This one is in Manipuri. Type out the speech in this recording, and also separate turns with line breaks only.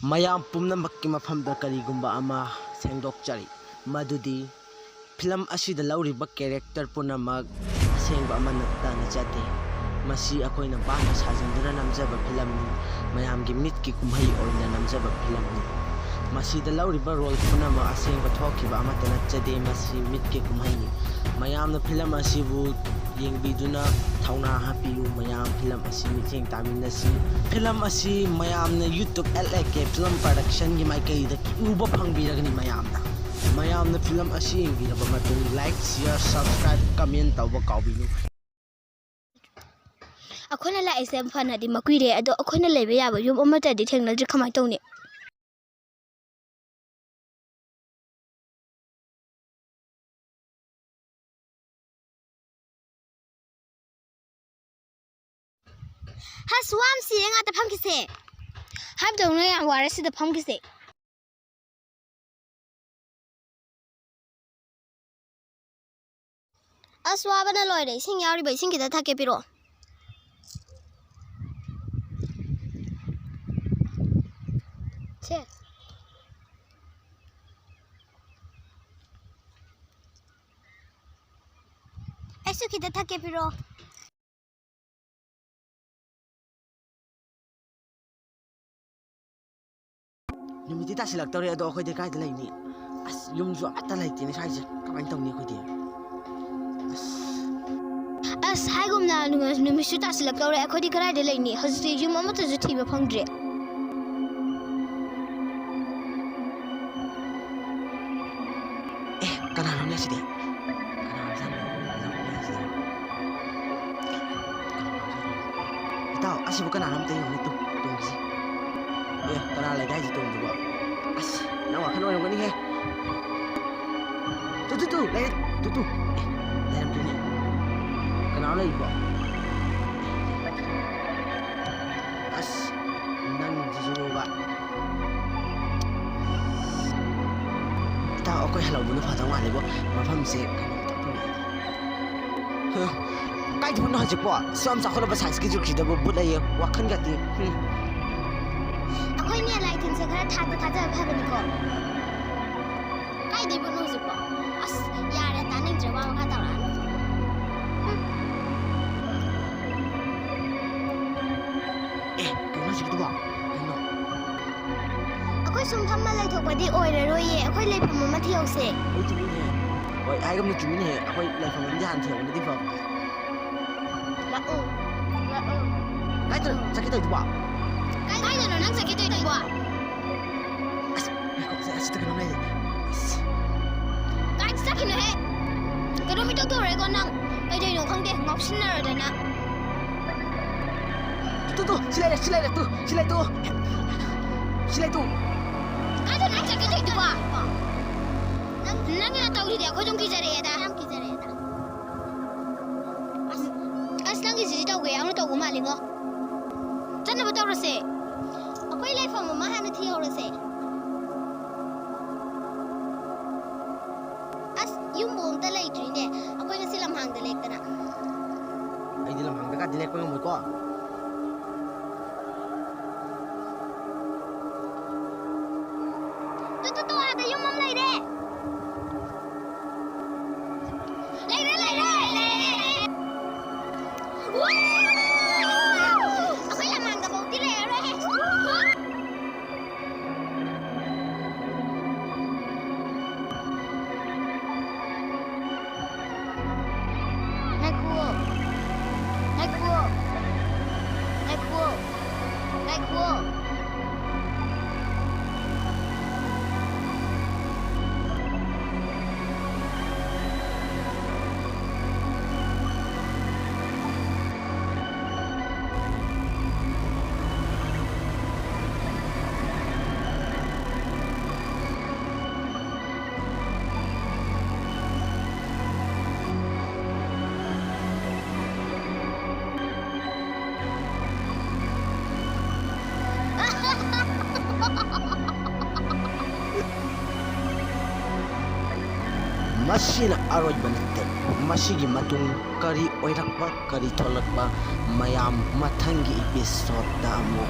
mayam pumnamakki mafamda karigumba ama sengdokchari madudi film asida lauriba character punamak asengba ama nattana jate masi akoina bana sajinduna namjaba film ni mayamgi mitki kumhai oina namjaba film ni masida lauriba role punamak asengba thokiba ama tanachade masi mitki kumhai ni mayamna film asibu yengbiduna thauna hapiyu mayam film asi miteng taminasi film asi mayamna YouTube L.a.k film production gi maikai da uba phangbiragni mayamna film asi yengbiraba matung like share subscribe comment tawba kawbinu
akhona la exam fana di makuire ado akhona lebe yaba yum amata di thengnadri khamai tawni Haswam siang ata phamkise hab dawna ya warasi da phamkise aswabana loire sing yauri bai sing kita thake piro che asu kita thake piro
numiti ta silak tawre ado khoi de kai de laini as yum ju ata laiti ni sai je kamain tawni khoi de
as haigumna numisu ta silak tawre akhoi di karai de laini hajti yum amata ju thiba phangdre
kana namne side tao asibu kana namte yum tu tungsi kana lai dai ji tung du as na wa khano yong ni he tu lai tu lai am ni kana lai ba as nang ji ju ba tao ko hello bu na pha tang wa le bo mafam se kai tu no ji bo som sa kholo ba size ki ju ki da bo bu lai wa khan ga ti
akhoi ne lai tin se khara thata phabani ko kai dei bono ji po as yare ta ning je wa kha ta la
kana ji du ba no
akhoi sum thamma lai thokpadi oire roye akhoi lai pham ma thiau se
ai chu ni he oi ai gam ni chu ni he akhoi lai pham ni han thiau ni di pham
la o
kai tu sakit tu ba
kai no nang sakit tu ba
as ta kana lai
kai sakit no he kado mi to re ko nang kai dei no khang de ngop sin na da na
tu silai tu
kai to nang sakit tu ba nang ya tau ri de ko jong ki jare da as nang ki ji tau ge ang tau ko ma ling ngo chan na ba tau ra se akoi lai pham ma ha na thi ho ra se as yum bom ta lai tri ne akoi na silam hang de lek ta na
ai di lam hang da ka di lek ko mo ko
tu ada yum mam lai de akoi lam hang da bo ti le re
masina aroj banate masigi matung kari oirakpa kari tholakpa mayam mathangi episode da mo